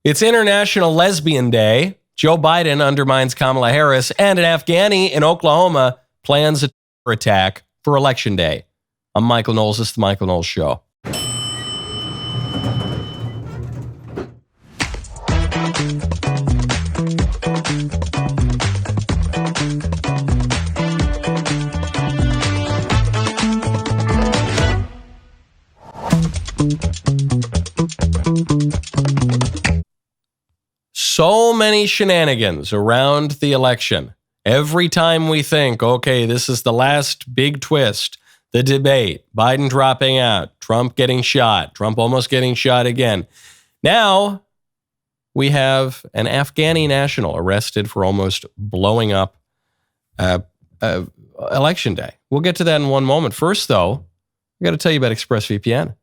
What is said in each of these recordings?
It's International Lesbian Day. Joe Biden undermines Kamala Harris, and an Afghani in Oklahoma plans a terror attack for Election Day. I'm Michael Knowles. This is the Michael Knowles Show. So many shenanigans around the election. Every time we think, okay, this is the last big twist, the debate, Biden dropping out, Trump getting shot, Trump almost getting shot again. Now we have an Afghani national arrested for almost blowing up Election Day. We'll get to that in one moment. First, though, I got to tell you about ExpressVPN.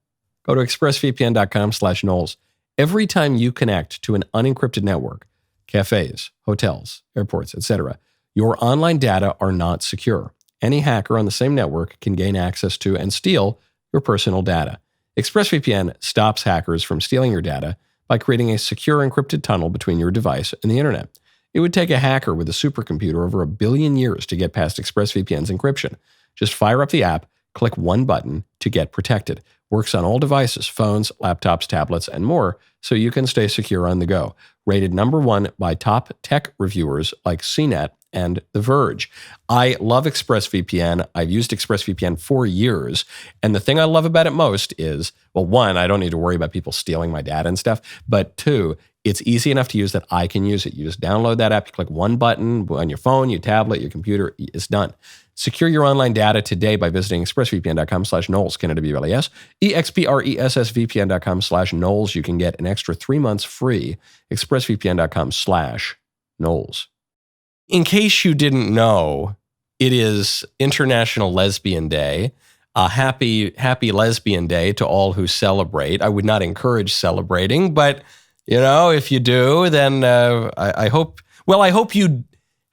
Go to expressvpn.com/Knowles. Every time you connect to an unencrypted network, cafes, hotels, airports, etc., your online data are not secure. Any hacker on the same network can gain access to and steal your personal data. ExpressVPN stops hackers from stealing your data by creating a secure encrypted tunnel between your device and the internet. It would take a hacker with a supercomputer over 1 billion years to get past ExpressVPN's encryption. Just fire up the app, click one button to get protected. Works on all devices, phones, laptops, tablets, and more, so you can stay secure on the go. Rated #1 by top tech reviewers like CNET and The Verge. I love ExpressVPN. I've used ExpressVPN for years. And the thing I love about it most is, well, one, I don't need to worry about people stealing my data and stuff. But two, it's easy enough to use that I can use it. You just download that app, you click one button on your phone, your tablet, your computer, it's done. Secure your online data today by visiting expressvpn.com/Knowles, K-N-W-L-E-S, expressvpn.com/Knowles. You can get an extra 3 months free, expressvpn.com/Knowles. In case you didn't know, it is International Lesbian Day. Happy Lesbian Day to all who celebrate. I would not encourage celebrating, but if you do, then I hope you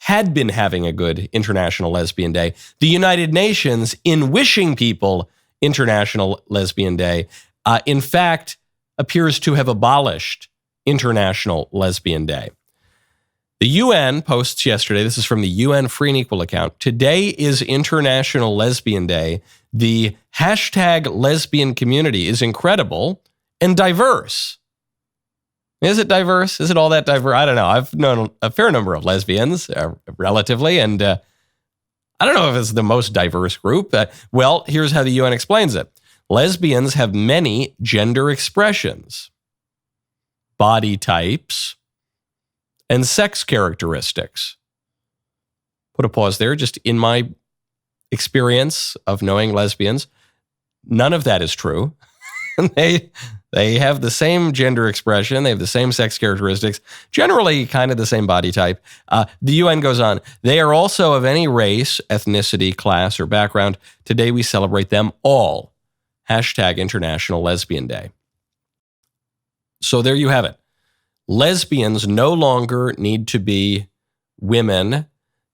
had been having a good International Lesbian Day. The United Nations, in wishing people International Lesbian Day, in fact, appears to have abolished International Lesbian Day. The UN posts yesterday, this is from the UN Free and Equal account, today is International Lesbian Day. The hashtag lesbian community is incredible and diverse. Is it diverse? Is it all that diverse? I don't know. I've known a fair number of lesbians, relatively, and I don't know if it's the most diverse group. Well, here's how the UN explains it. Lesbians have many gender expressions, body types, and sex characteristics. Put a pause there. Just in my experience of knowing lesbians, none of that is true. They have the same gender expression. They have the same sex characteristics, generally kind of the same body type. The UN goes on. They are also of any race, ethnicity, class, or background. Today we celebrate them all. Hashtag International Lesbian Day. So there you have it. Lesbians no longer need to be women.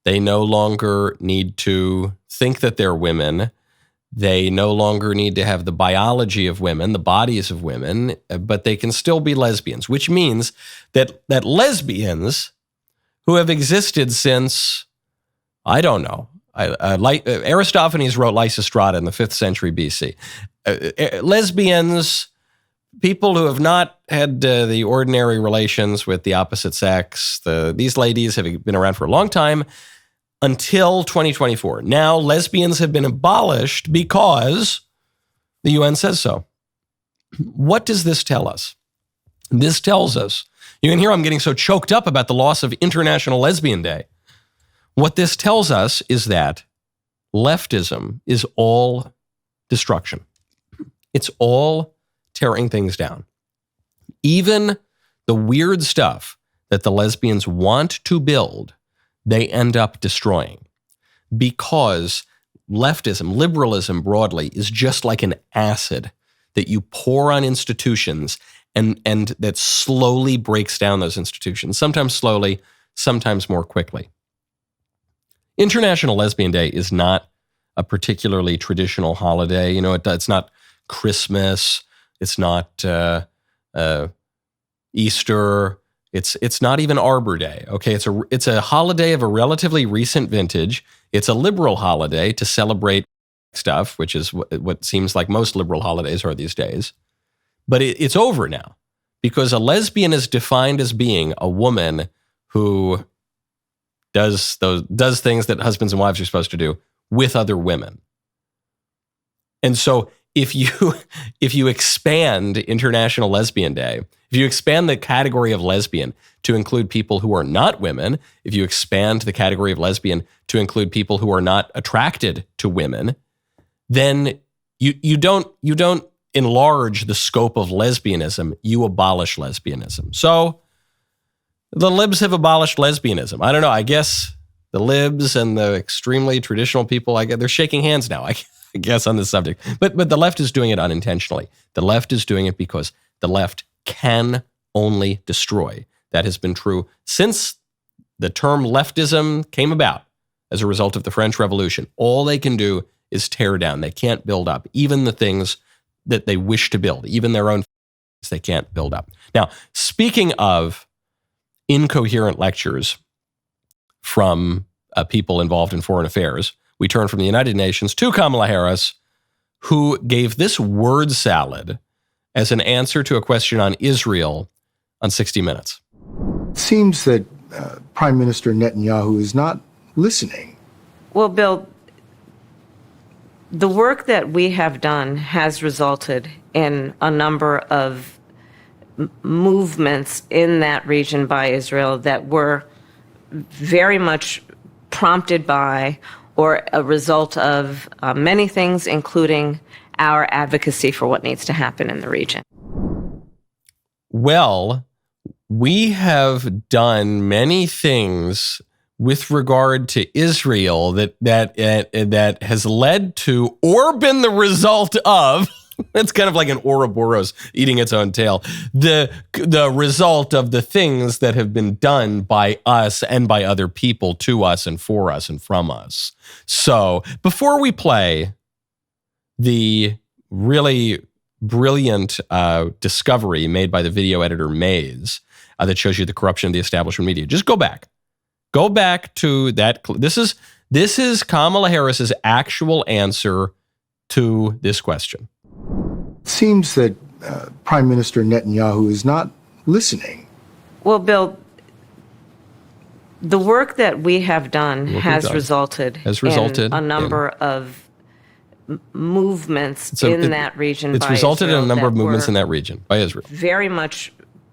They no longer need to think that they're women. They no longer need to have the biology of women, the bodies of women, but they can still be lesbians, which means that lesbians who have existed since, I don't know, Aristophanes wrote Lysistrata in the 5th century BC. Lesbians, people who have not had the ordinary relations with the opposite sex, these ladies have been around for a long time, until 2024. Now, lesbians have been abolished because the UN says so. What does this tell us? This tells us, you can hear I'm getting so choked up about the loss of International Lesbian Day. What this tells us is that leftism is all destruction. It's all tearing things down. Even the weird stuff that the lesbians want to build, they end up destroying, because leftism, liberalism broadly, is just like an acid that you pour on institutions and that slowly breaks down those institutions, sometimes slowly, sometimes more quickly. International Lesbian Day is not a particularly traditional holiday. It's not Christmas. It's not Easter. It's not even Arbor Day. Okay, it's a holiday of a relatively recent vintage. It's a liberal holiday to celebrate stuff, which is what seems like most liberal holidays are these days. But it's over now, because a lesbian is defined as being a woman who does things that husbands and wives are supposed to do with other women. And so if you expand International Lesbian Day, if you expand the category of lesbian to include people who are not women, if you expand the category of lesbian to include people who are not attracted to women, then you don't enlarge the scope of lesbianism, you abolish lesbianism. So the libs have abolished lesbianism. I don't know, I guess the libs and the extremely traditional people, they're shaking hands now, I guess, on this subject. But the left is doing it unintentionally. The left is doing it because the left can only destroy. That has been true since the term leftism came about as a result of the French Revolution. All they can do is tear down. They can't build up. Even the things that they wish to build, even their own things, they can't build up. Now, speaking of incoherent lectures from people involved in foreign affairs, we turn from the United Nations to Kamala Harris, who gave this word salad as an answer to a question on Israel on 60 Minutes. It seems that Prime Minister Netanyahu is not listening. Well, Bill, the work that we have done has resulted in a number of movements in that region by Israel that were very much prompted by or a result of many things, including our advocacy for what needs to happen in the region. Well, we have done many things with regard to Israel that has led to or been the result of, it's kind of like an Ouroboros eating its own tail, the result of the things that have been done by us and by other people to us and for us and from us. So before we play the really brilliant discovery made by the video editor Mays that shows you the corruption of the establishment media, just go back. Go back to that. This is Kamala Harris's actual answer to this question. It seems that Prime Minister Netanyahu is not listening. Well, Bill, the work that we have done has resulted in a number of movements in that region. It's resulted in a number of movements in that region by Israel. Very much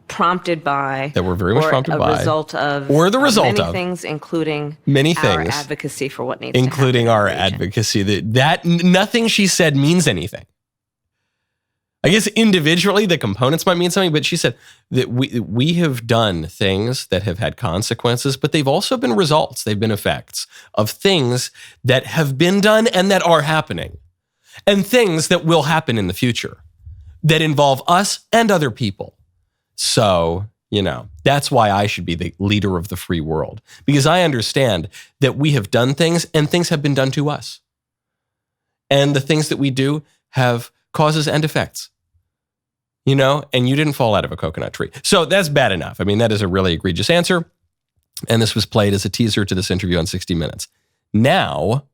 prompted by, that were very much prompted by, result of, or the result many of things, including many our things, advocacy for what needs to happen, including our advocacy. That nothing she said means anything. I guess individually the components might mean something, but she said that we have done things that have had consequences, but they've also been results. They've been effects of things that have been done and that are happening, and things that will happen in the future that involve us and other people. So, that's why I should be the leader of the free world, because I understand that we have done things and things have been done to us. And the things that we do have causes and effects, and you didn't fall out of a coconut tree. So that's bad enough. I mean, that is a really egregious answer. And this was played as a teaser to this interview on 60 Minutes. Now,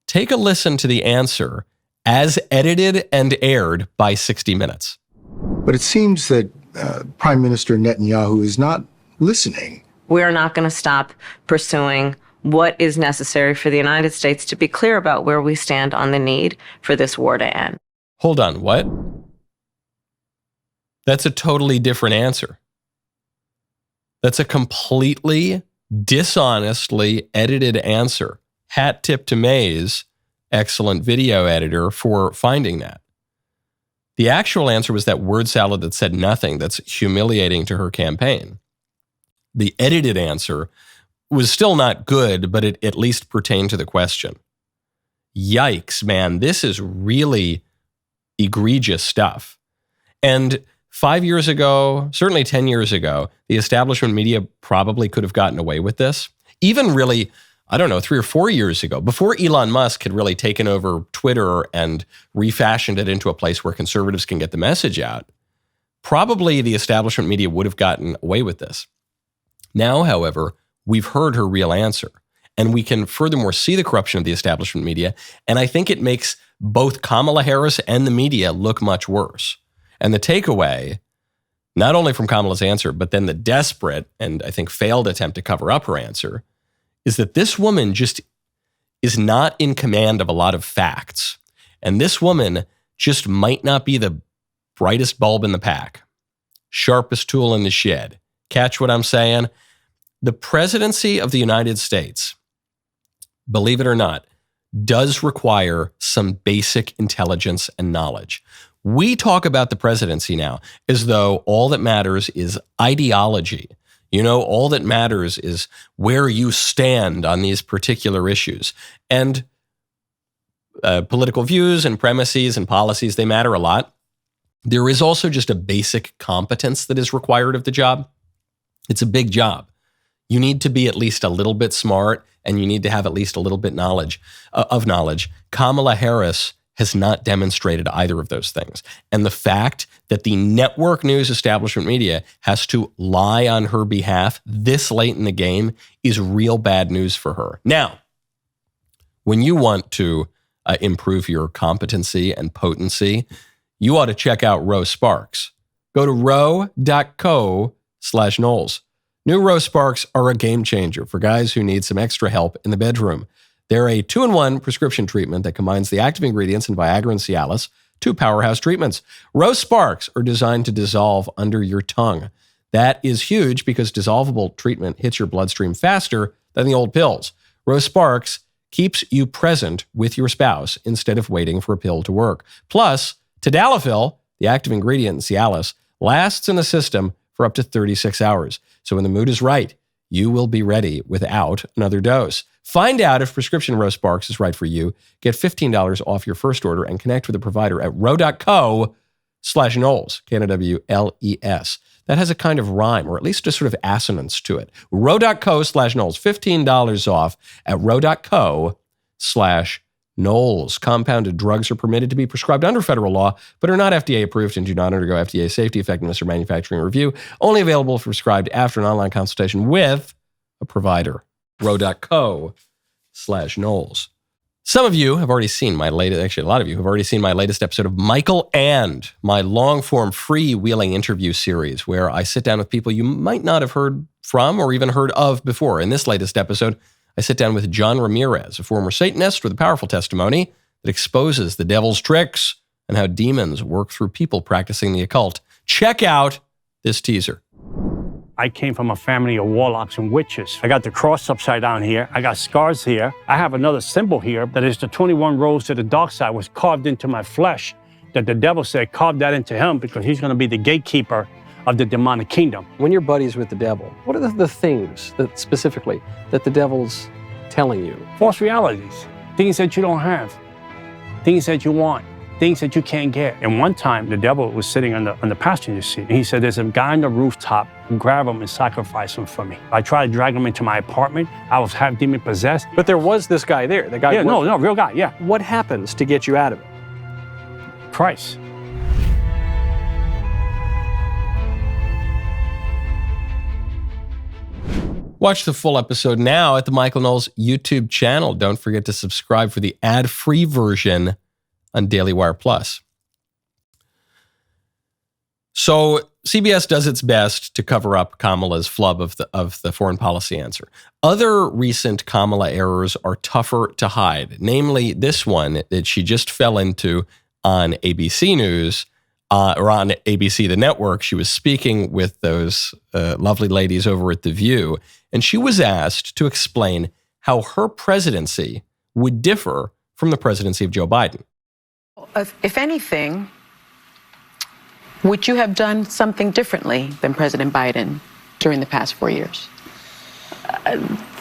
take a listen to the answer as edited and aired by 60 Minutes. But it seems that Prime Minister Netanyahu is not listening. We're not going to stop pursuing what is necessary for the United States to be clear about where we stand on the need for this war to end. Hold on, what? That's a totally different answer. That's a completely dishonestly edited answer. Hat tip to Mays, excellent video editor, for finding that. The actual answer was that word salad that said nothing, that's humiliating to her campaign. The edited answer was still not good, but it at least pertained to the question. Yikes, man, this is really egregious stuff. And 5 years ago, certainly 10 years ago, the establishment media probably could have gotten away with this. Even really, 3 or 4 years ago, before Elon Musk had really taken over Twitter and refashioned it into a place where conservatives can get the message out, probably the establishment media would have gotten away with this. Now, however, we've heard her real answer, and we can furthermore see the corruption of the establishment media, and I think it makes both Kamala Harris and the media look much worse. And the takeaway, not only from Kamala's answer, but then the desperate and I think failed attempt to cover up her answer, is that this woman just is not in command of a lot of facts. And this woman just might not be the brightest bulb in the pack, sharpest tool in the shed. Catch what I'm saying? The presidency of the United States, believe it or not, does require some basic intelligence and knowledge. We talk about the presidency now as though all that matters is ideology. You know, all that matters is where you stand on these particular issues. And political views and premises and policies, they matter a lot. There is also just a basic competence that is required of the job. It's a big job. You need to be at least a little bit smart, and you need to have at least a little bit knowledge. Kamala Harris has not demonstrated either of those things. And the fact that the network news establishment media has to lie on her behalf this late in the game is real bad news for her. Now, when you want to improve your competency and potency, you ought to check out Roe Sparks. Go to roe.co/Knowles. New Roe Sparks are a game changer for guys who need some extra help in the bedroom. They're a 2-in-1 prescription treatment that combines the active ingredients in Viagra and Cialis, 2 powerhouse treatments. Roe Sparks are designed to dissolve under your tongue. That is huge because dissolvable treatment hits your bloodstream faster than the old pills. Roe Sparks keeps you present with your spouse instead of waiting for a pill to work. Plus, tadalafil, the active ingredient in Cialis, lasts in the system for up to 36 hours. So when the mood is right, you will be ready without another dose. Find out if prescription Roe Sparks is right for you. Get $15 off your first order and connect with a provider at roe.co/Knowles, Knowles. That has a kind of rhyme, or at least a sort of assonance to it. roe.co/Knowles, $15 off at roe.co/Knowles. Compounded drugs are permitted to be prescribed under federal law, but are not FDA approved and do not undergo FDA safety, effectiveness, or manufacturing review. Only available if prescribed after an online consultation with a provider. roe.co/Knowles. Some of you have already seen my latest, actually a lot of you have already seen my latest episode of Michael and, my long-form freewheeling interview series where I sit down with people you might not have heard from or even heard of before. In this latest episode, I sit down with John Ramirez, a former Satanist with a powerful testimony that exposes the devil's tricks and how demons work through people practicing the occult. Check out this teaser. I came from a family of warlocks and witches. I got the cross upside down here. I got scars here. I have another symbol here that is the 21 roads to the dark side was carved into my flesh, that the devil said carve that into him because he's going to be the gatekeeper of the demonic kingdom. When you're buddies with the devil, what are the things that specifically that the devil's telling you? False realities, things that you don't have, things that you want, things that you can't get. And one time, the devil was sitting on the passenger seat, and he said, there's a guy on the rooftop, grab him and sacrifice him for me. I tried to drag him into my apartment. I was half demon possessed. But there was this guy there. The guy. Yeah, no, real guy, yeah. What happens to get you out of it? Christ. Watch the full episode now at the Michael Knowles YouTube channel. Don't forget to subscribe for the ad-free version on DailyWire Plus. So CBS does its best to cover up Kamala's flub of the foreign policy answer. Other recent Kamala errors are tougher to hide, namely this one that she just fell into on ABC News, or on ABC, the network. She was speaking with those lovely ladies over at The View, and she was asked to explain how her presidency would differ from the presidency of Joe Biden. If anything, would you have done something differently than President Biden during the past 4 years?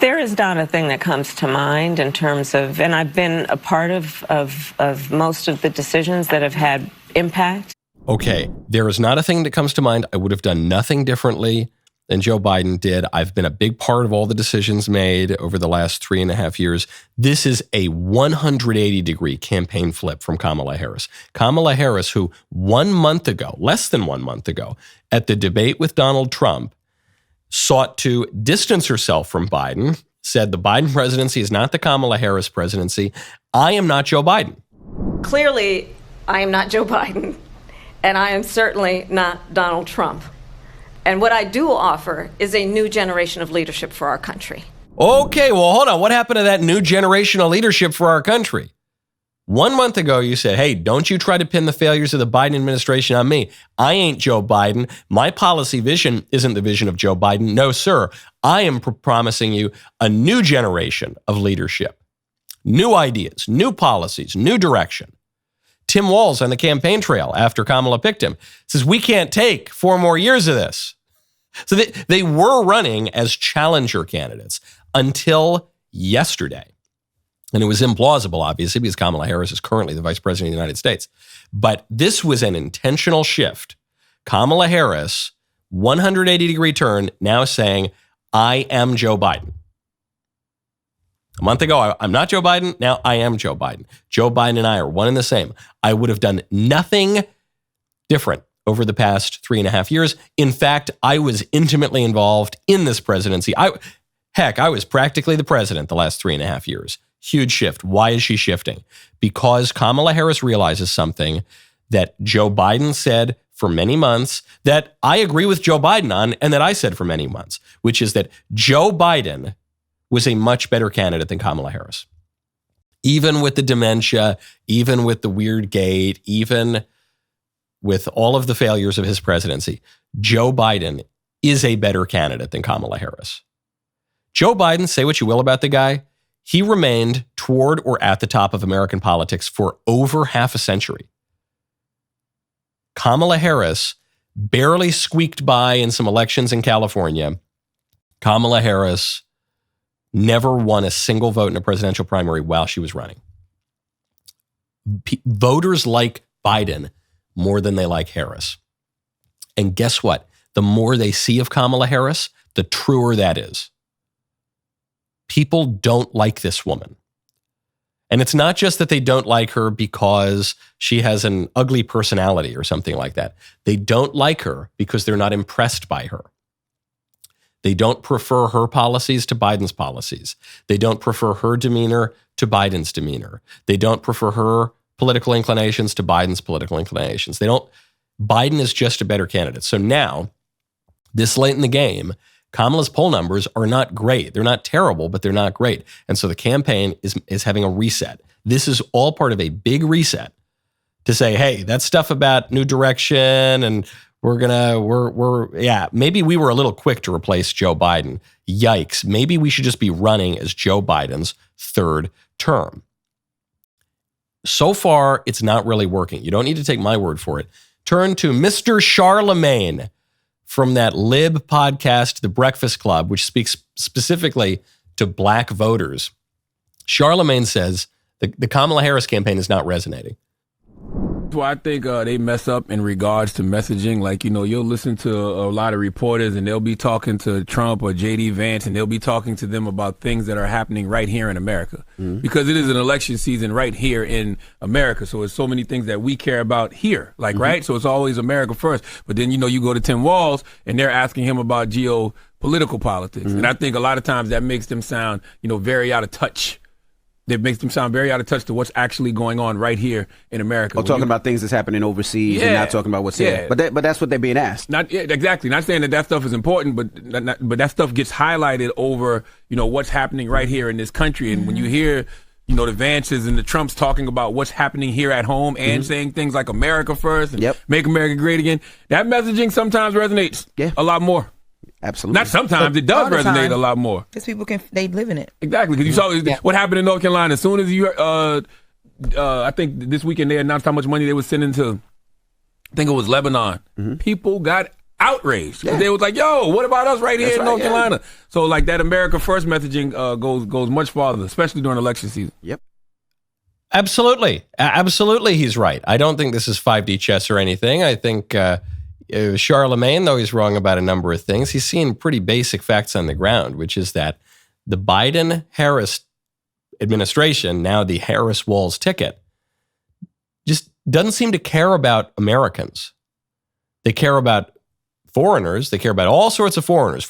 There is not a thing that comes to mind in terms of, and I've been a part of most of the decisions that have had impact. Okay, there is not a thing that comes to mind. I would have done nothing differently. than Joe Biden did. I've been a big part of all the decisions made over the last 3.5 years. This is a 180-degree campaign flip from Kamala Harris. Kamala Harris, who 1 month ago, less than 1 month ago, at the debate with Donald Trump, sought to distance herself from Biden, said the Biden presidency is not the Kamala Harris presidency. I am not Joe Biden. Clearly, I am not Joe Biden, and I am certainly not Donald Trump. And what I do offer is a new generation of leadership for our country. Okay, well, hold on. What happened to that new generation of leadership for our country? 1 month ago, you said, hey, don't you try to pin the failures of the Biden administration on me. I ain't Joe Biden. My policy vision isn't the vision of Joe Biden. No, sir. I am promising you a new generation of leadership, new ideas, new policies, new direction. Tim Walz on the campaign trail after Kamala picked him says, we can't take 4 more years of this. So they were running as challenger candidates until yesterday. And it was implausible, obviously, because Kamala Harris is currently the vice president of the United States. But this was an intentional shift. Kamala Harris, 180-degree turn, now saying, I am Joe Biden. A month ago, I'm not Joe Biden. Now I am Joe Biden. Joe Biden and I are one and the same. I would have done nothing different over the past 3.5 years. In fact, I was intimately involved in this presidency. I was practically the president the last 3.5 years. Huge shift. Why is she shifting? Because Kamala Harris realizes something that Joe Biden said for many months, that I agree with Joe Biden on, and that I said for many months, which is that Joe Biden was a much better candidate than Kamala Harris. Even with the dementia, even with the weird gait, even with all of the failures of his presidency, Joe Biden is a better candidate than Kamala Harris. Joe Biden, say what you will about the guy, he remained toward or at the top of American politics for over half a century. Kamala Harris barely squeaked by in some elections in California. Kamala Harris never won a single vote in a presidential primary while she was running. Voters like Biden more than they like Harris. And guess what? The more they see of Kamala Harris, the truer that is. People don't like this woman. And it's not just that they don't like her because she has an ugly personality or something like that. They don't like her because they're not impressed by her. They don't prefer her policies to Biden's policies. They don't prefer her demeanor to Biden's demeanor. They don't prefer her political inclinations to Biden's political inclinations. Biden is just a better candidate. So now, this late in the game, Kamala's poll numbers are not great. They're not terrible, but they're not great. And so the campaign is having a reset. This is all part of a big reset to say, hey, that stuff about new direction and maybe we were a little quick to replace Joe Biden. Yikes. Maybe we should just be running as Joe Biden's third term. So far, it's not really working. You don't need to take my word for it. Turn to Mr. Charlamagne from that Lib podcast, The Breakfast Club, which speaks specifically to black voters. Charlamagne says the Kamala Harris campaign is not resonating. Well, I think they mess up in regards to messaging. Like, you'll listen to a lot of reporters and they'll be talking to Trump or J.D. Vance and they'll be talking to them about things that are happening right here in America. Mm-hmm. Because it is an election season right here in America. So it's so many things that we care about here, right? So it's always America first. But then, you go to Tim Walz and they're asking him about geopolitical politics. Mm-hmm. And I think a lot of times that makes them sound, very out of touch. That makes them sound very out of touch to what's actually going on right here in America. Or talking about things that's happening overseas and not talking about what's here. But that's what they're being asked. Exactly. Not saying that stuff is important, but that stuff gets highlighted over, what's happening right here in this country. And when you hear, the Vances and the Trumps talking about what's happening here at home and saying things like America first and make America great again, that messaging sometimes resonates a lot more. Absolutely. Not sometimes, it does resonate a lot more. Because people they live in it. Exactly, because you saw what happened in North Carolina. As soon as I think this weekend they announced how much money they were sending to, I think it was Lebanon. Mm-hmm. People got outraged. Yeah. They was like, yo, what about us right here in North Carolina? So like that America First messaging goes much farther, especially during election season. Yep. Absolutely. Absolutely, he's right. I don't think this is 5D chess or anything. I think Charlamagne, though he's wrong about a number of things, he's seeing pretty basic facts on the ground, which is that the Biden-Harris administration, now the Harris-Walz ticket, just doesn't seem to care about Americans. They care about foreigners. They care about all sorts of foreigners,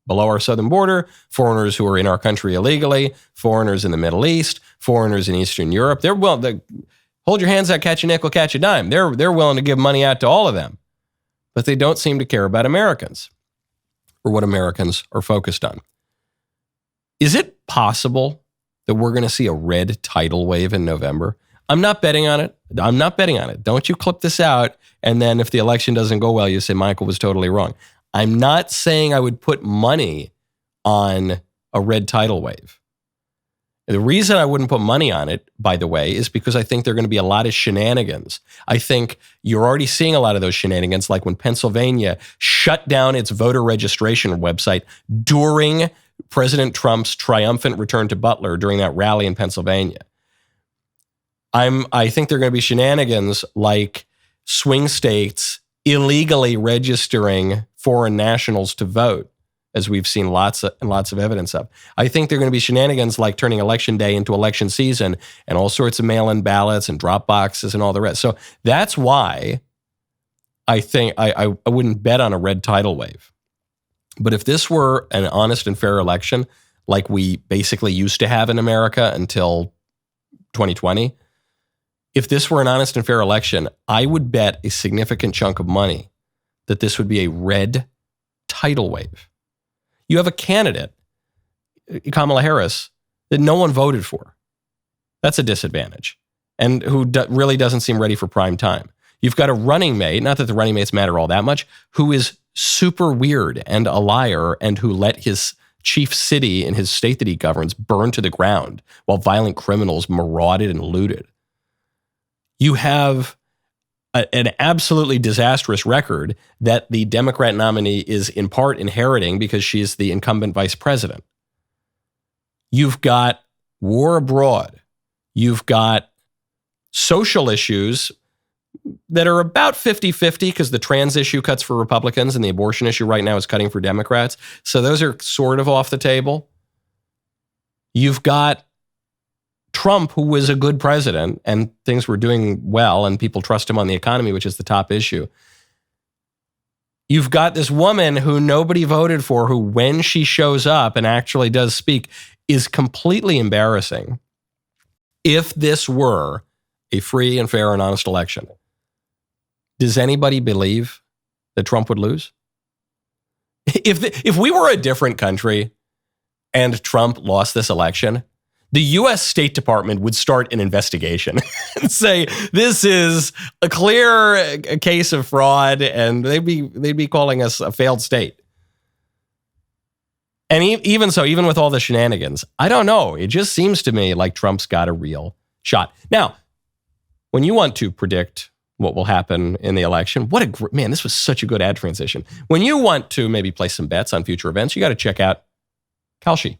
below our southern border, foreigners who are in our country illegally, foreigners in the Middle East, foreigners in Eastern Europe. Hold your hands out, catch a nickel, catch a dime. They're willing to give money out to all of them. But they don't seem to care about Americans or what Americans are focused on. Is it possible that we're going to see a red tidal wave in November? I'm not betting on it. Don't you clip this out, and then if the election doesn't go well, you say Michael was totally wrong. I'm not saying I would put money on a red tidal wave. The reason I wouldn't put money on it, by the way, is because I think there are going to be a lot of shenanigans. I think you're already seeing a lot of those shenanigans, like when Pennsylvania shut down its voter registration website during President Trump's triumphant return to Butler during that rally in Pennsylvania. I think there are going to be shenanigans like swing states illegally registering foreign nationals to vote, as we've seen lots of evidence of. I think there are going to be shenanigans like turning election day into election season and all sorts of mail-in ballots and drop boxes and all the rest. So that's why I think I wouldn't bet on a red tidal wave. But if this were an honest and fair election, like we basically used to have in America until 2020, if this were an honest and fair election, I would bet a significant chunk of money that this would be a red tidal wave. You have a candidate, Kamala Harris, that no one voted for. That's a disadvantage, and who really doesn't seem ready for prime time. You've got a running mate, not that the running mates matter all that much, who is super weird and a liar and who let his chief city in his state that he governs burn to the ground while violent criminals marauded and looted. You have an absolutely disastrous record that the Democrat nominee is in part inheriting because she's the incumbent vice president. You've got war abroad. You've got social issues that are about 50-50 because the trans issue cuts for Republicans and the abortion issue right now is cutting for Democrats. So those are sort of off the table. You've got Trump, who was a good president and things were doing well and people trust him on the economy, which is the top issue. You've got this woman who nobody voted for, who when she shows up and actually does speak is completely embarrassing. If this were a free and fair and honest election, does anybody believe that Trump would lose? If we were a different country and Trump lost this election, the U.S. State Department would start an investigation and say, this is a clear case of fraud, and they'd be calling us a failed state. And even so, even with all the shenanigans, I don't know. It just seems to me like Trump's got a real shot. Now, when you want to predict what will happen in the election, man, this was such a good ad transition. When you want to maybe place some bets on future events, you got to check out Kalshi.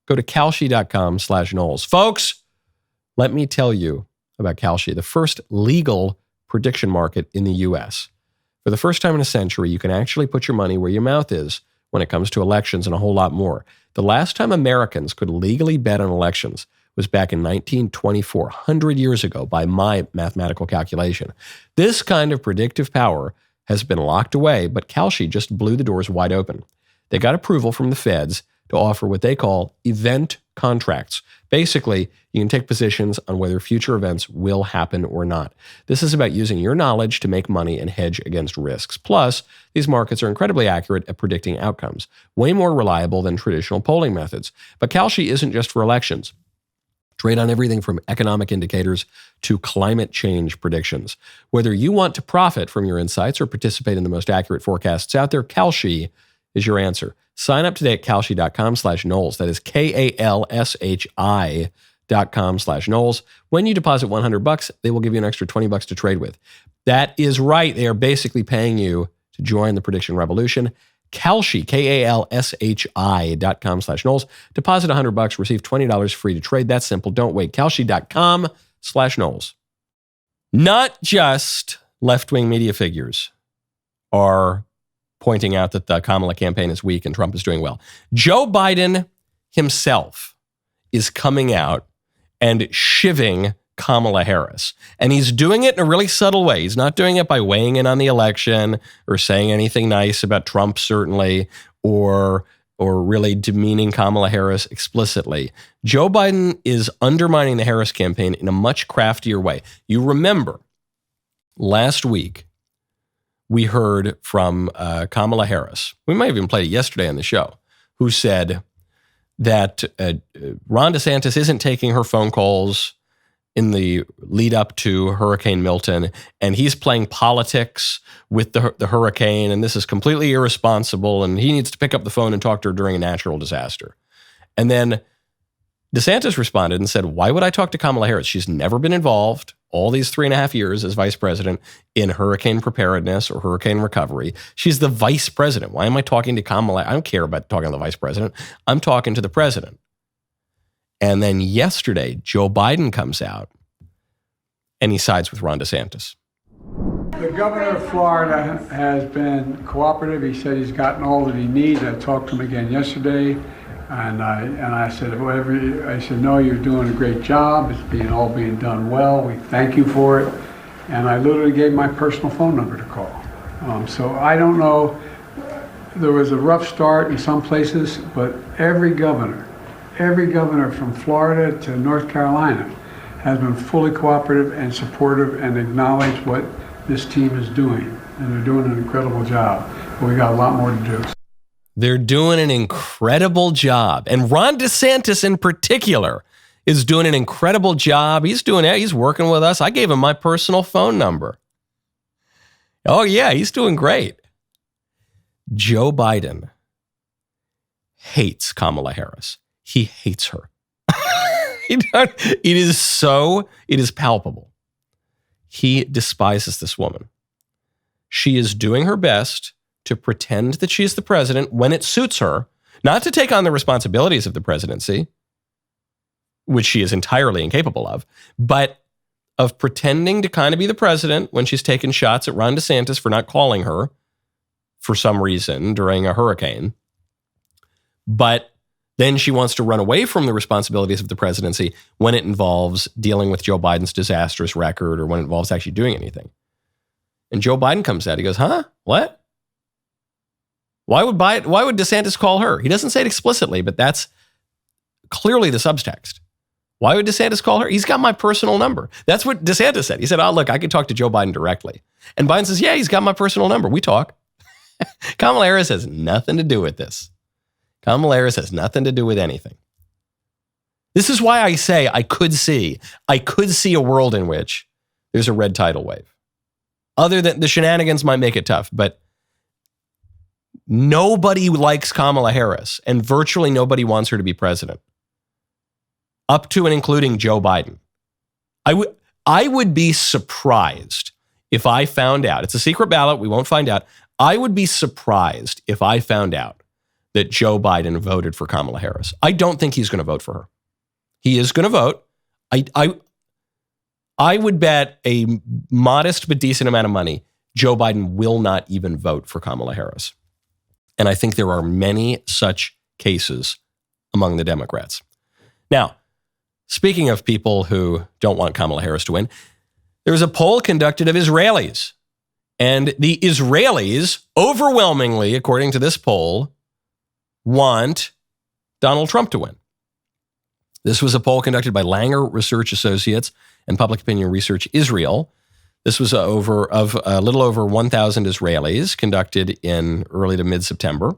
Go to Kalshi.com/Knowles. Folks, let me tell you about Kalshi, the first legal prediction market in the U.S. For the first time in a century, you can actually put your money where your mouth is when it comes to elections and a whole lot more. The last time Americans could legally bet on elections was back in 1924, 100 years ago, by my mathematical calculation. This kind of predictive power has been locked away, but Kalshi just blew the doors wide open. They got approval from the feds to offer what they call event contracts. Basically, you can take positions on whether future events will happen or not. This is about using your knowledge to make money and hedge against risks. Plus, these markets are incredibly accurate at predicting outcomes, way more reliable than traditional polling methods. But Kalshi isn't just for elections. Trade on everything from economic indicators to climate change predictions. Whether you want to profit from your insights or participate in the most accurate forecasts out there, Kalshi is your answer. Sign up today at Kalshi.com/Knowles. That is KALSHI.com/Knowles. When you deposit $100, they will give you an extra $20 to trade with. That is right. They are basically paying you to join the prediction revolution. Kalshi, KALSHI.com/Knowles. Deposit $100, receive $20 free to trade. That's simple. Don't wait. Kalshi.com/Knowles. Not just left-wing media figures are pointing out that the Kamala campaign is weak and Trump is doing well. Joe Biden himself is coming out and shivving Kamala Harris. And he's doing it in a really subtle way. He's not doing it by weighing in on the election or saying anything nice about Trump, certainly, or really demeaning Kamala Harris explicitly. Joe Biden is undermining the Harris campaign in a much craftier way. You remember last week, we heard from Kamala Harris. We might have even played it yesterday on the show, who said that Ron DeSantis isn't taking her phone calls in the lead up to Hurricane Milton, and he's playing politics with the hurricane, and this is completely irresponsible, and he needs to pick up the phone and talk to her during a natural disaster. And then DeSantis responded and said, why would I talk to Kamala Harris? She's never been involved all these 3.5 years as vice president in hurricane preparedness or hurricane recovery. She's the vice president. Why am I talking to Kamala? I don't care about talking to the vice president. I'm talking to the president. And then yesterday, Joe Biden comes out and he sides with Ron DeSantis. The governor of Florida has been cooperative. He said he's gotten all that he needs. I talked to him again yesterday, and I said, no, you're doing a great job. It's all being done well. We thank you for it. And I literally gave my personal phone number to call. So I don't know. There was a rough start in some places, but every governor from Florida to North Carolina has been fully cooperative and supportive and acknowledged what this team is doing. And they're doing an incredible job. But we got a lot more to do. They're doing an incredible job. And Ron DeSantis in particular is doing an incredible job. He's working with us. I gave him my personal phone number. Oh yeah, he's doing great. Joe Biden hates Kamala Harris. He hates her. It is palpable. He despises this woman. She is doing her best to pretend that she's the president when it suits her, not to take on the responsibilities of the presidency, which she is entirely incapable of, but of pretending to kind of be the president when she's taken shots at Ron DeSantis for not calling her for some reason during a hurricane. But then she wants to run away from the responsibilities of the presidency when it involves dealing with Joe Biden's disastrous record or when it involves actually doing anything. And Joe Biden comes out, he goes, huh? What? Why would DeSantis call her? He doesn't say it explicitly, but that's clearly the subtext. Why would DeSantis call her? He's got my personal number. That's what DeSantis said. He said, oh, look, I can talk to Joe Biden directly. And Biden says, yeah, he's got my personal number. We talk. Kamala Harris has nothing to do with this. Kamala Harris has nothing to do with anything. This is why I say I could see a world in which there's a red tidal wave. Other than the shenanigans might make it tough, but nobody likes Kamala Harris and virtually nobody wants her to be president. Up to and including Joe Biden. I would be surprised if I found out, it's a secret ballot, we won't find out. I would be surprised if I found out that Joe Biden voted for Kamala Harris. I don't think he's going to vote for her. He is going to vote. I would bet a modest but decent amount of money Joe Biden will not even vote for Kamala Harris. And I think there are many such cases among the Democrats. Now, speaking of people who don't want Kamala Harris to win, there was a poll conducted of Israelis. And the Israelis, overwhelmingly, according to this poll, want Donald Trump to win. This was a poll conducted by Langer Research Associates and Public Opinion Research Israel. This was a little over 1,000 Israelis conducted in early to mid-September.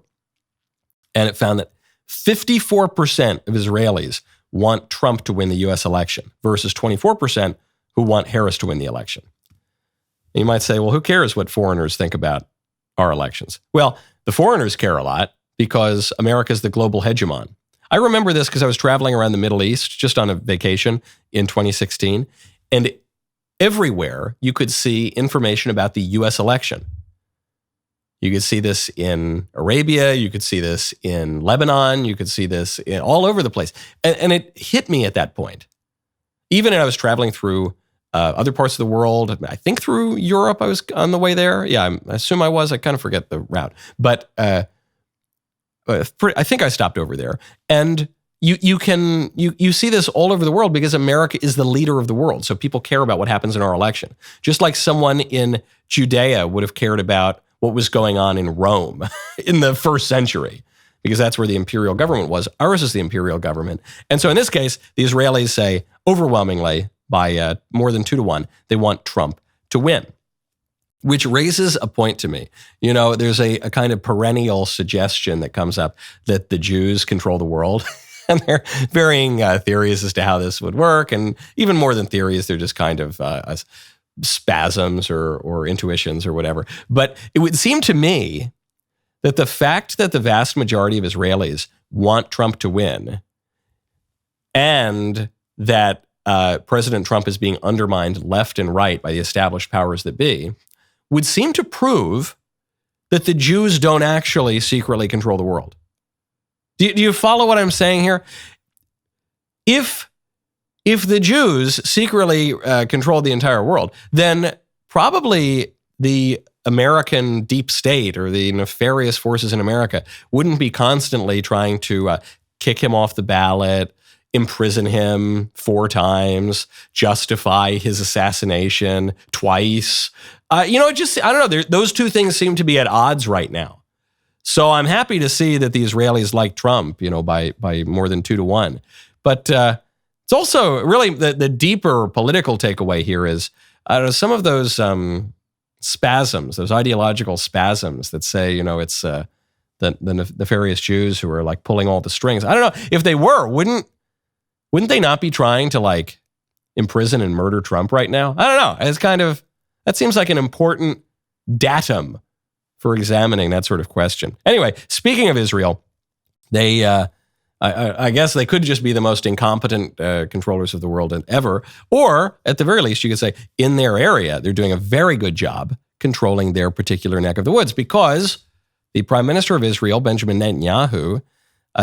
And it found that 54% of Israelis want Trump to win the U.S. election versus 24% who want Harris to win the election. And you might say, well, who cares what foreigners think about our elections? Well, the foreigners care a lot because America's the global hegemon. I remember this because I was traveling around the Middle East just on a vacation in 2016. And everywhere you could see information about the U.S. election. You could see this in Arabia. You could see this in Lebanon. You could see this all over the place. And it hit me at that point. Even when I was traveling through other parts of the world. I think through Europe I was on the way there. Yeah, I assume I was. I kind of forget the route. But I think I stopped over there. And you see this all over the world because America is the leader of the world. So people care about what happens in our election. Just like someone in Judea would have cared about what was going on in Rome in the first century, because that's where the imperial government was. Ours is the imperial government. And so in this case, the Israelis say overwhelmingly by more than 2-1, they want Trump to win, which raises a point to me. You know, there's a kind of perennial suggestion that comes up that the Jews control the world. And there are varying theories as to how this would work. And even more than theories, they're just kind of spasms or intuitions or whatever. But it would seem to me that the fact that the vast majority of Israelis want Trump to win and that President Trump is being undermined left and right by the established powers that be would seem to prove that the Jews don't actually secretly control the world. Do you follow what I'm saying here? If the Jews secretly controlled the entire world, then probably the American deep state or the nefarious forces in America wouldn't be constantly trying to kick him off the ballot, imprison him 4 times, justify his assassination twice. I don't know. Those two things seem to be at odds right now. So I'm happy to see that the Israelis like Trump, by more than 2-1. But it's also really the deeper political takeaway here is some of those spasms, those ideological spasms that say, it's the nefarious Jews who are like pulling all the strings. I don't know if they were, wouldn't they not be trying to like imprison and murder Trump right now? I don't know. That seems like an important datum for examining that sort of question. Anyway, speaking of Israel, they, I guess they could just be the most incompetent controllers of the world ever, or at the very least, you could say in their area, they're doing a very good job controlling their particular neck of the woods, because the Prime Minister of Israel, Benjamin Netanyahu,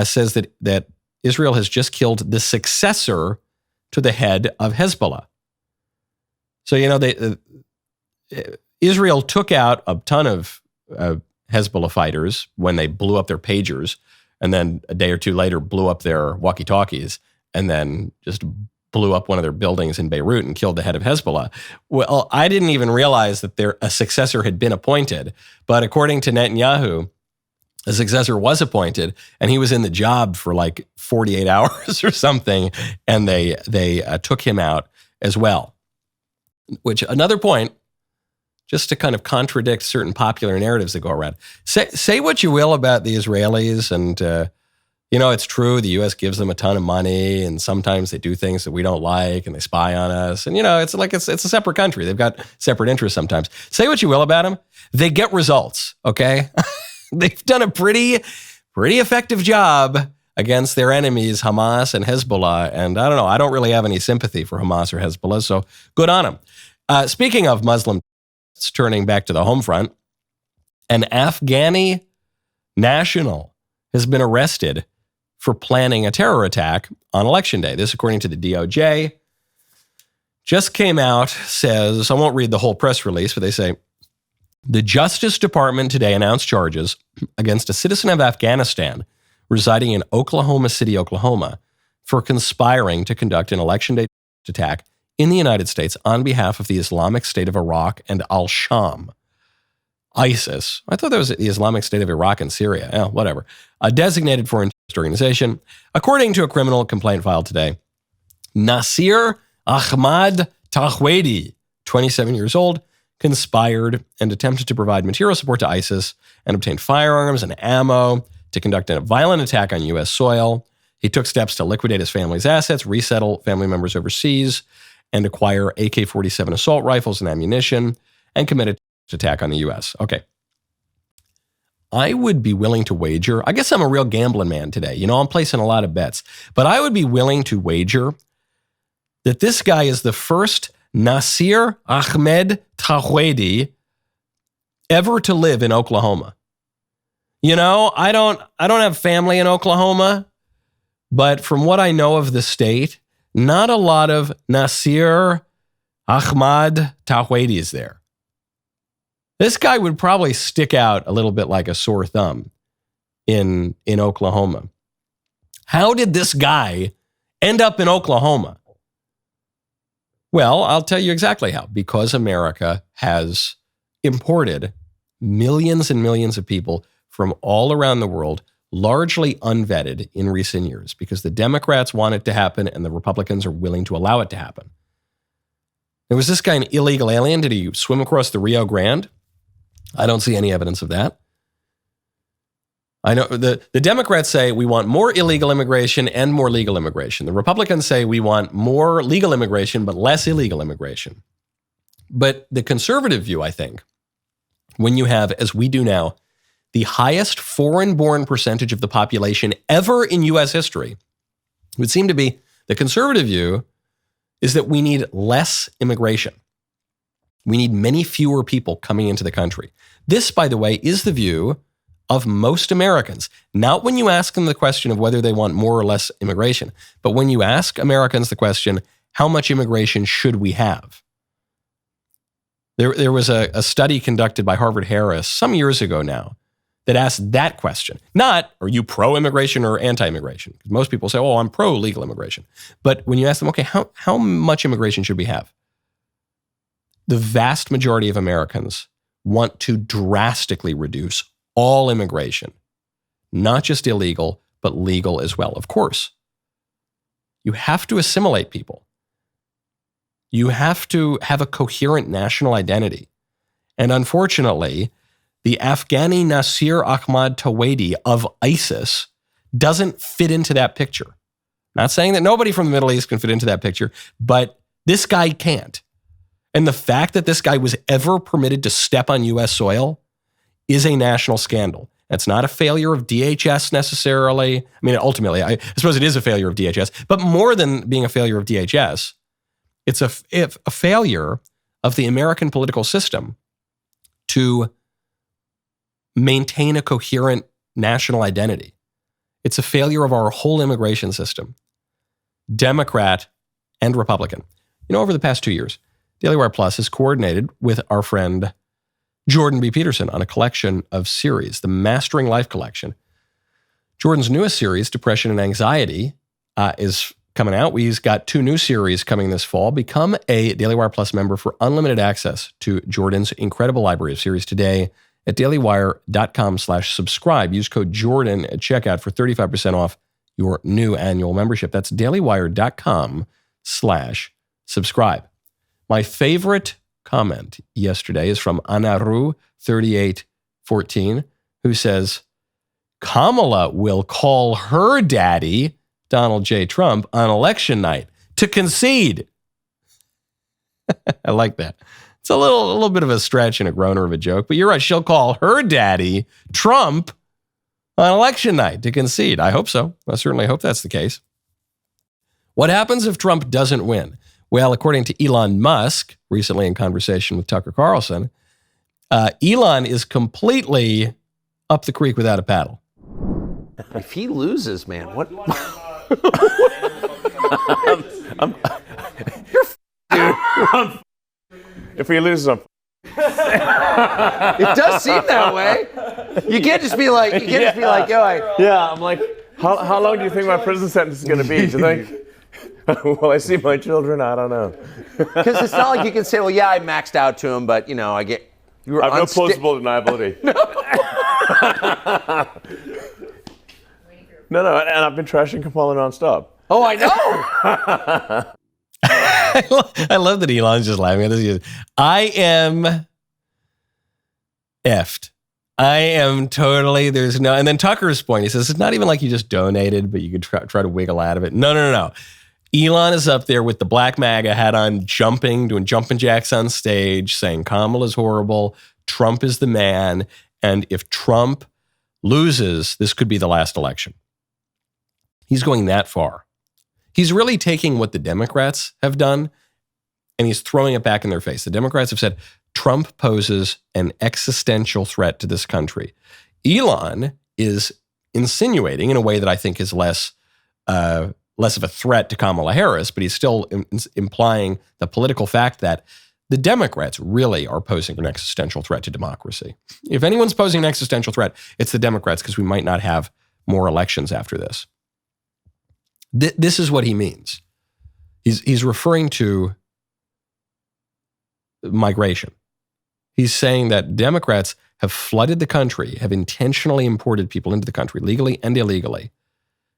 says that Israel has just killed the successor to the head of Hezbollah. So, Israel took out a ton of Hezbollah fighters when they blew up their pagers, and then a day or two later blew up their walkie-talkies, and then just blew up one of their buildings in Beirut and killed the head of Hezbollah. Well, I didn't even realize that a successor had been appointed, but according to Netanyahu, a successor was appointed, and he was in the job for like 48 hours or something, and they took him out as well. Which, another point, just to kind of contradict certain popular narratives that go around. Say what you will about the Israelis, and it's true, the U.S. gives them a ton of money, and sometimes they do things that we don't like, and they spy on us, and it's like it's a separate country. They've got separate interests sometimes. Say what you will about them, they get results, okay? They've done a pretty effective job against their enemies, Hamas and Hezbollah, and I don't know, I don't really have any sympathy for Hamas or Hezbollah, so good on them. Speaking of Muslim, turning back to the home front, an Afghani national has been arrested for planning a terror attack on Election Day. This, according to the DOJ, just came out, says, I won't read the whole press release, but they say, the Justice Department today announced charges against a citizen of Afghanistan residing in Oklahoma City, Oklahoma, for conspiring to conduct an Election Day attack in the United States on behalf of the Islamic State of Iraq and al-Sham. ISIS. I thought that was the Islamic State of Iraq and Syria. Whatever. A designated foreign terrorist organization. According to a criminal complaint filed today, Nasir Ahmad Tahwedi, 27 years old, conspired and attempted to provide material support to ISIS and obtain firearms and ammo to conduct a violent attack on U.S. soil. He took steps to liquidate his family's assets, resettle family members overseas, and acquire AK-47 assault rifles and ammunition, and committed to attack on the U.S. Okay. I would be willing to wager, I guess I'm a real gambling man today. I'm placing a lot of bets, but I would be willing to wager that this guy is the first Nasir Ahmed Tahwedi ever to live in Oklahoma. I don't have family in Oklahoma, but from what I know of the state, not a lot of Nasir Ahmad Tawhidi is there. This guy would probably stick out a little bit like a sore thumb in Oklahoma. How did this guy end up in Oklahoma? Well, I'll tell you exactly how. Because America has imported millions and millions of people from all around the world, largely unvetted in recent years, because the Democrats want it to happen and the Republicans are willing to allow it to happen. Now, was this guy an illegal alien? Did he swim across the Rio Grande? I don't see any evidence of that. I know the Democrats say we want more illegal immigration and more legal immigration. The Republicans say we want more legal immigration but less illegal immigration. But the conservative view, I think, when you have, as we do now, the highest foreign-born percentage of the population ever in U.S. history, would seem to be the conservative view is that we need less immigration. We need many fewer people coming into the country. This, by the way, is the view of most Americans. Not when you ask them the question of whether they want more or less immigration, but when you ask Americans the question, how much immigration should we have? There was a study conducted by Harvard-Harris some years ago now that asked that question. Not, are you pro-immigration or anti-immigration? Because most people say, oh, I'm pro-legal immigration. But when you ask them, okay, how much immigration should we have? The vast majority of Americans want to drastically reduce all immigration, not just illegal, but legal as well. Of course, you have to assimilate people. You have to have a coherent national identity. And unfortunately, the Afghani Nasir Ahmad Tawhidi of ISIS doesn't fit into that picture. Not saying that nobody from the Middle East can fit into that picture, but this guy can't. And the fact that this guy was ever permitted to step on U.S. soil is a national scandal. It's not a failure of DHS necessarily. I mean, ultimately, I suppose it is a failure of DHS, but more than being a failure of DHS, it's a failure of the American political system to maintain a coherent national identity. It's a failure of our whole immigration system, Democrat and Republican. You know, over the past 2 years, DailyWire Plus has coordinated with our friend Jordan B. Peterson on a collection of series, the Mastering Life collection. Jordan's newest series, Depression and Anxiety, is coming out. He's got 2 new series coming this fall. Become a DailyWire Plus member for unlimited access to Jordan's incredible library of series today at dailywire.com/subscribe. Use code Jordan at checkout for 35% off your new annual membership. That's dailywire.com/subscribe. My favorite comment yesterday is from Anaru3814, who says, Kamala will call her daddy, Donald J. Trump, on election night to concede. I like that. It's a little bit of a stretch and a groaner of a joke, but you're right. She'll call her daddy, Trump, on election night to concede. I hope so. I certainly hope that's the case. What happens if Trump doesn't win? Well, according to Elon Musk, recently in conversation with Tucker Carlson, Elon is completely up the creek without a paddle. If he loses, man, what? You're dude. If he loses, I'm It does seem that way. You can't just be like, I'm like, how long do you think my prison sentence is going to be? Do you think? Will I see my children? I don't know. Because it's not like you can say, well, yeah, I maxed out to him, but, you know, I have no plausible deniability. No, and I've been trashing Kamala nonstop. Oh, I know. I love that Elon's just laughing at this. I am effed. I am totally, and then Tucker's point, he says, it's not even like you just donated, but you could try to wiggle out of it. No. Elon is up there with the black MAGA hat on, doing jumping jacks on stage, saying Kamala's horrible, Trump is the man, and if Trump loses, this could be the last election. He's going that far. He's really taking what the Democrats have done, and he's throwing it back in their face. The Democrats have said, Trump poses an existential threat to this country. Elon is insinuating in a way that I think is less less of a threat to Kamala Harris, but he's still implying the political fact that the Democrats really are posing an existential threat to democracy. If anyone's posing an existential threat, it's the Democrats, because we might not have more elections after this. This is what he means. He's referring to migration. He's saying that Democrats have flooded the country, have intentionally imported people into the country, legally and illegally,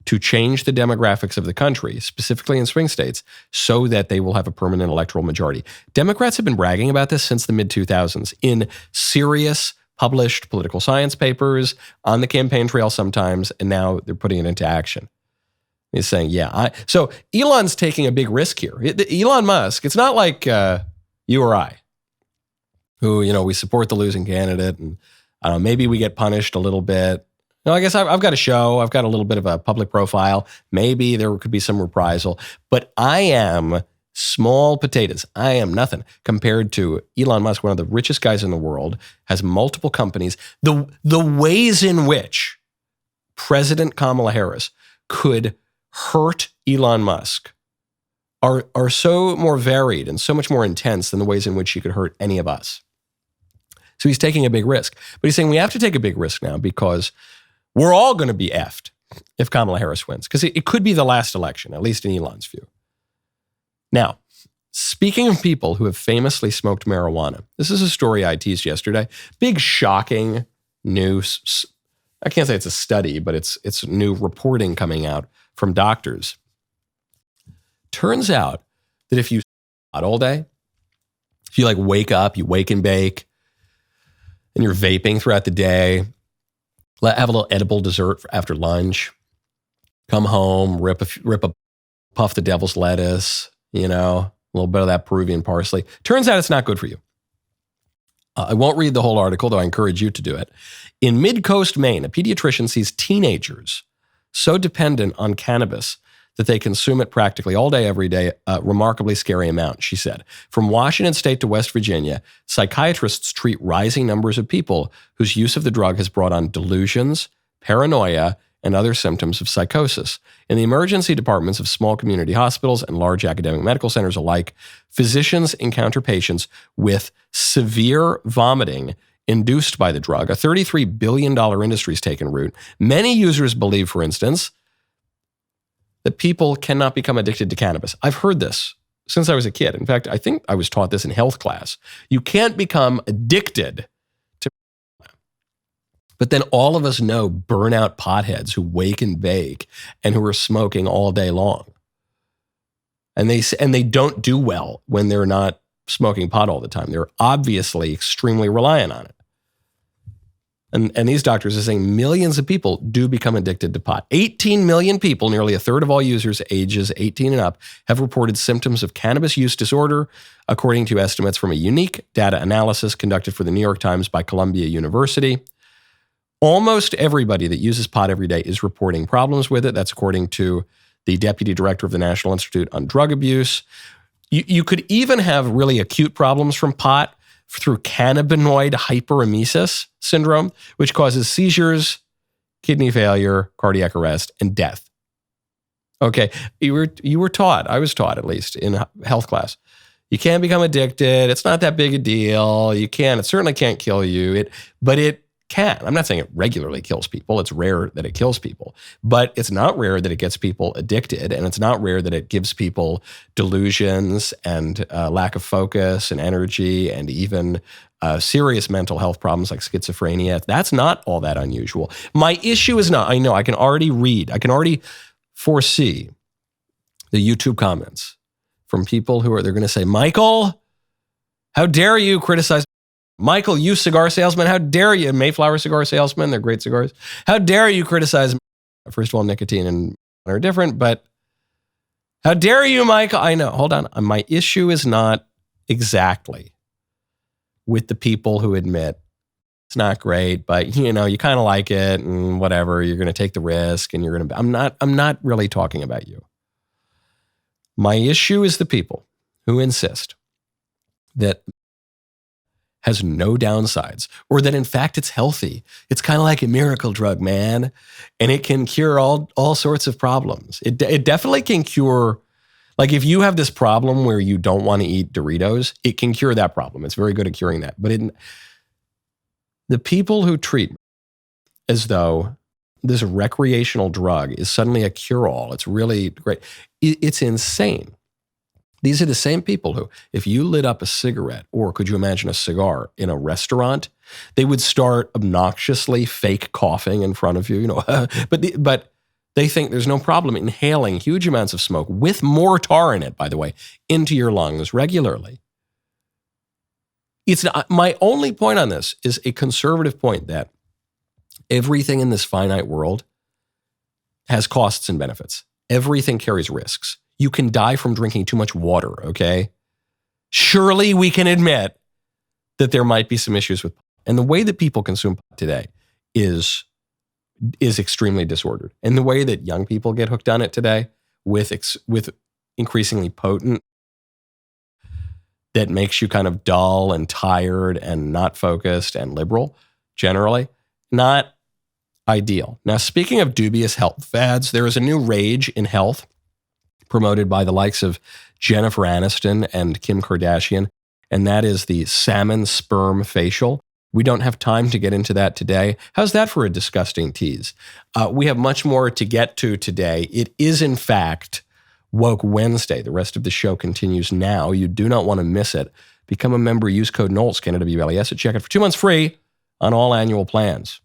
to change the demographics of the country, specifically in swing states, so that they will have a permanent electoral majority. Democrats have been bragging about this since the mid-2000s in serious, published political science papers, on the campaign trail sometimes, and now they're putting it into action. He's saying, so Elon's taking a big risk here. Elon Musk, it's not like you or I, who, we support the losing candidate, and maybe we get punished a little bit. No, I guess I've got a show. I've got a little bit of a public profile. Maybe there could be some reprisal, but I am small potatoes. I am nothing compared to Elon Musk, one of the richest guys in the world, has multiple companies. The ways in which President Kamala Harris could hurt Elon Musk are so more varied and so much more intense than the ways in which she could hurt any of us. So he's taking a big risk. But he's saying we have to take a big risk now because we're all going to be effed if Kamala Harris wins, because it could be the last election, at least in Elon's view. Now, speaking of people who have famously smoked marijuana, this is a story I teased yesterday. Big, shocking news. I can't say it's a study, but it's new reporting coming out from doctors. Turns out that if you smoke all day, if you wake up, you wake and bake, and you're vaping throughout the day, have a little edible dessert after lunch, come home, rip a puff the devil's lettuce, a little bit of that Peruvian parsley. Turns out it's not good for you. I won't read the whole article, though I encourage you to do it. In Mid-Coast, Maine, a pediatrician sees teenagers so dependent on cannabis that they consume it practically all day, every day, a remarkably scary amount, she said. From Washington State to West Virginia, psychiatrists treat rising numbers of people whose use of the drug has brought on delusions, paranoia, and other symptoms of psychosis. In the emergency departments of small community hospitals and large academic medical centers alike, physicians encounter patients with severe vomiting induced by the drug. A $33 billion industry has taken root. Many users believe, for instance, that people cannot become addicted to cannabis. I've heard this since I was a kid. In fact, I think I was taught this in health class. You can't become addicted to marijuana. But then all of us know burnout potheads who wake and bake and who are smoking all day long. And they don't do well when they're not smoking pot all the time. They're obviously extremely reliant on it. And these doctors are saying millions of people do become addicted to pot. 18 million people, nearly a third of all users ages 18 and up, have reported symptoms of cannabis use disorder, according to estimates from a unique data analysis conducted for the New York Times by Columbia University. Almost everybody that uses pot every day is reporting problems with it. That's according to the deputy director of the National Institute on Drug Abuse. You could even have really acute problems from pot through cannabinoid hyperemesis syndrome, which causes seizures, kidney failure, cardiac arrest, and death. Okay, you were taught, I was taught at least in health class, you can't become addicted. It's not that big a deal. It certainly can't kill you. But it can. I'm not saying it regularly kills people. It's rare that it kills people, but it's not rare that it gets people addicted, and it's not rare that it gives people delusions and lack of focus and energy and even serious mental health problems like schizophrenia. That's not all that unusual. My issue is not, I know, I can already foresee the YouTube comments from people they're going to say, Michael, how dare you criticize Michael, you cigar salesman, how dare you, Mayflower cigar salesman, they're great cigars. How dare you criticize, first of all, nicotine and are different, but how dare you, Michael? I know, hold on. My issue is not exactly with the people who admit it's not great, but you kind of like it and whatever, you're going to take the risk and you're going to, I'm not really talking about you. My issue is the people who insist that has no downsides, or that in fact it's healthy. It's kind of like a miracle drug, man, and it can cure all sorts of problems. It definitely can cure, like if you have this problem where you don't want to eat Doritos, it can cure that problem. It's very good at curing that. But the people who treat as though this recreational drug is suddenly a cure-all, it's really great. It's insane. These are the same people who, if you lit up a cigarette, or could you imagine a cigar in a restaurant, they would start obnoxiously fake coughing in front of you, but they think there's no problem inhaling huge amounts of smoke with more tar in it, by the way, into your lungs regularly. It's not, my only point on this is a conservative point that everything in this finite world has costs and benefits. Everything carries risks. You can die from drinking too much water, okay? Surely we can admit that there might be some issues with pot. And the way that people consume pot today is extremely disordered. And the way that young people get hooked on it today with increasingly potent, that makes you kind of dull and tired and not focused and liberal, generally, not ideal. Now, speaking of dubious health fads, there is a new rage in health promoted by the likes of Jennifer Aniston and Kim Kardashian, and that is the salmon sperm facial. We don't have time to get into that today. How's that for a disgusting tease? We have much more to get to today. It is, in fact, Woke Wednesday. The rest of the show continues now. You do not want to miss it. Become a member. Use code Knowles, Canada BLES, and check it for 2 months free on all annual plans.